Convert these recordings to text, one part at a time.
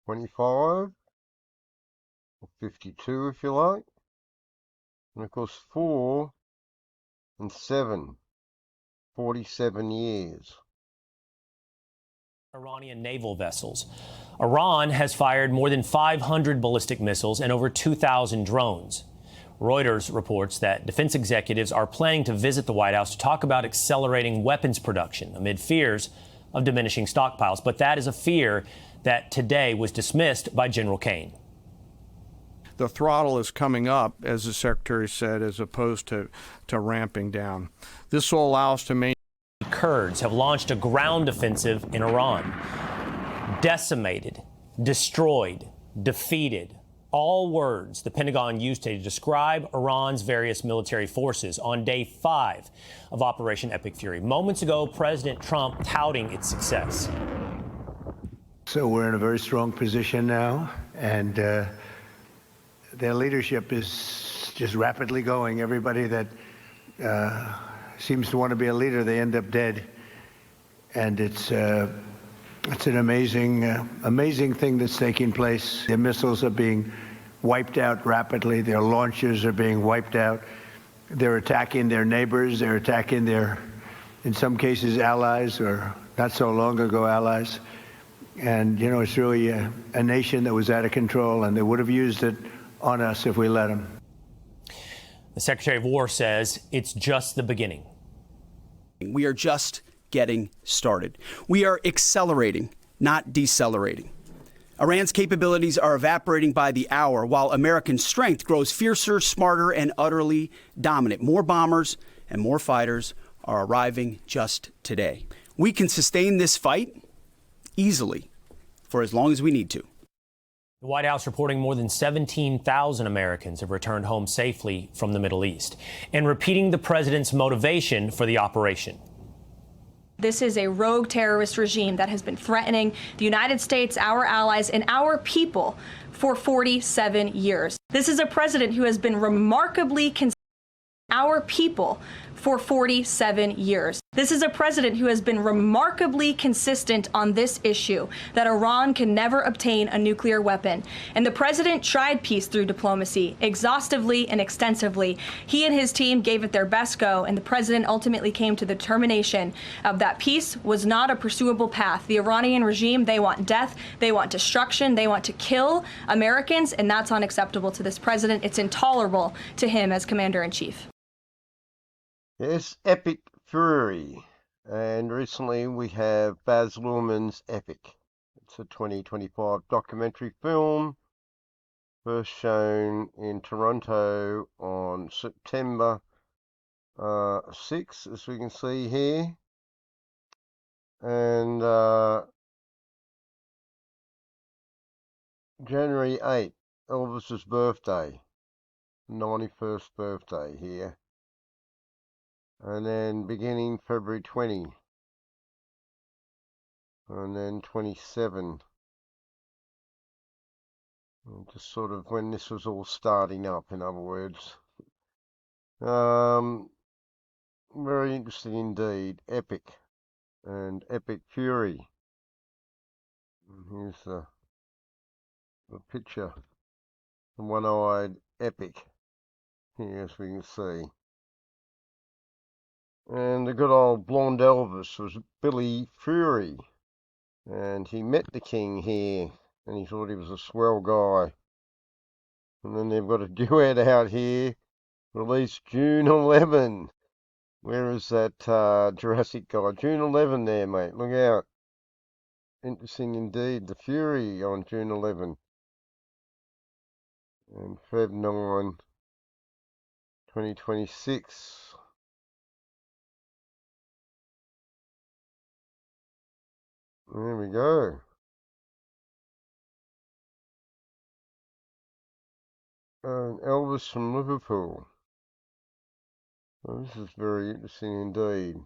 25, or 52 if you like. And of course 4 and 7, 47 years. Iranian naval vessels. Iran has fired more than 500 ballistic missiles and over 2,000 drones. Reuters reports that defense executives are planning to visit the White House to talk about accelerating weapons production amid fears of diminishing stockpiles. But that is a fear that today was dismissed by General Kane. The throttle is coming up, as the Secretary said, as opposed to ramping down. This will allow us to maintain. Kurds have launched a ground offensive in Iran. Decimated, destroyed, defeated. All words the Pentagon used to describe Iran's various military forces on day 5 of Operation Epic Fury. Moments ago, President Trump touting its success. So we're in a very strong position now, and their leadership is just rapidly going. Everybody that seems to want to be a leader, they end up dead. And it's an amazing thing that's taking place. Their missiles are being wiped out rapidly. Their launchers are being wiped out. They're attacking their neighbors. They're attacking their, in some cases, allies, or not so long ago allies. And, you know, it's really a nation that was out of control, and they would have used it on us if we let them. The Secretary of War says it's just the beginning. We are just getting started. We are accelerating, not decelerating. Iran's capabilities are evaporating by the hour, while American strength grows fiercer, smarter, and utterly dominant. More bombers and more fighters are arriving just today. We can sustain this fight easily for as long as we need to. The White House reporting more than 17,000 Americans have returned home safely from the Middle East and repeating the president's motivation for the operation. This is a rogue terrorist regime that has been threatening the United States, our allies, and our people for 47 years. This is a president who has been remarkably consistent with our people for 47 years. This is a president who has been remarkably consistent on this issue, that Iran can never obtain a nuclear weapon. And the president tried peace through diplomacy, exhaustively and extensively. He and his team gave it their best go, and the president ultimately came to the determination of that peace was not a pursuable path. The Iranian regime, they want death, they want destruction, they want to kill Americans, and that's unacceptable to this president. It's intolerable to him as commander-in-chief. Yes, Epic Fury. And recently we have Baz Luhrmann's Epic. It's a 2025 documentary film, first shown in Toronto on September 6, as we can see here. And January 8th, Elvis's birthday, 91st birthday here. And then beginning February 20, and then 27, just sort of when this was all starting up, in other words. Very interesting indeed. Epic and Epic Fury. And here's the picture, the one-eyed Epic here, as we can see. And the good old blonde Elvis was Billy Fury. And he met the king here, and he thought he was a swell guy. And then they've got a duet out here, released June 11. Where is that Jurassic guy? June 11 there, mate. Look out. Interesting indeed. The Fury on June 11. And Feb 9, 2026. There we go. Elvis from Liverpool. Well, this is very interesting indeed.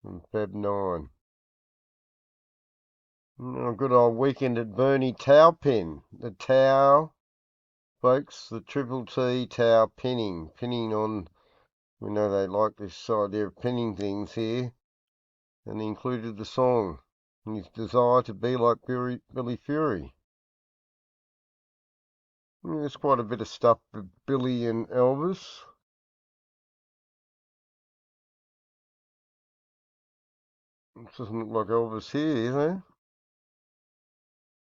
From Feb 9. A good old weekend at Bernie Taupin. The Tau, folks, the Triple T Tau pinning. Pinning on, we know they like this idea of pinning things here. And he included the song. And his desire to be like Billy Fury. There's quite a bit of stuff with Billy and Elvis. It doesn't look like Elvis here, is there?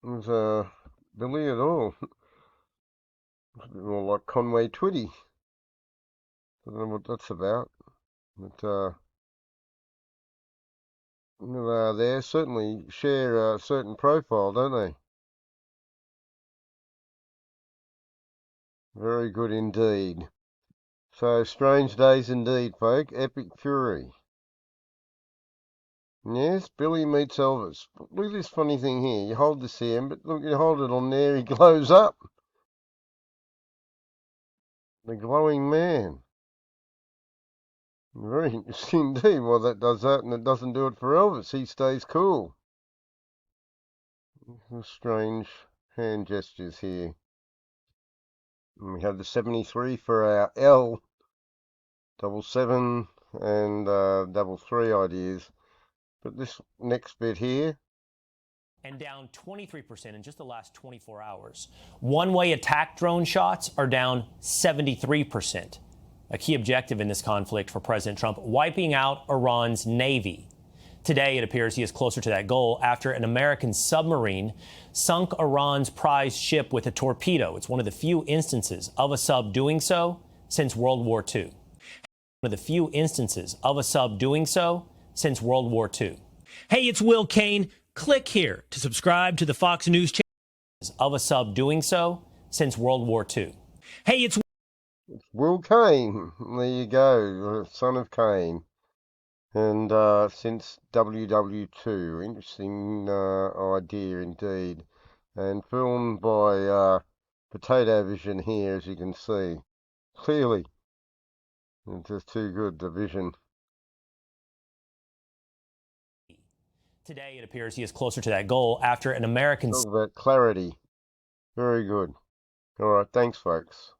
There's Billy at all. It's a bit more like Conway Twitty. Don't know what that's about. But they certainly share a certain profile, don't they? Very good indeed. So, strange days indeed, folk. Epic fury. Yes, Billy meets Elvis. Look at this funny thing here. You hold this here, but look, you hold it on there, he glows up. The glowing man. Very interesting indeed why that does that and it doesn't do it for Elvis. He stays cool. Strange hand gestures here. And we have the 73 for our L, 77 and 33 ideas. But this next bit here. And down 23% in just the last 24 hours. One-way attack drone shots are down 73%. A key objective in this conflict for President Trump, wiping out Iran's Navy. Today, it appears he is closer to that goal after an American submarine sunk Iran's prize ship with a torpedo. It's one of the few instances of a sub doing so since World War II. One of the few instances of a sub doing so since World War II. Hey, it's Will Kane. Click here to subscribe to the Fox News channel. Of a sub doing so since World War II. Hey, it's Will Kane. There you go, son of Kane. And since WW2, interesting idea indeed. And filmed by Potato Vision here, as you can see. Clearly, it's just too good, the vision. Today, it appears he is closer to that goal after an American... Talk about clarity. Very good. All right, thanks, folks.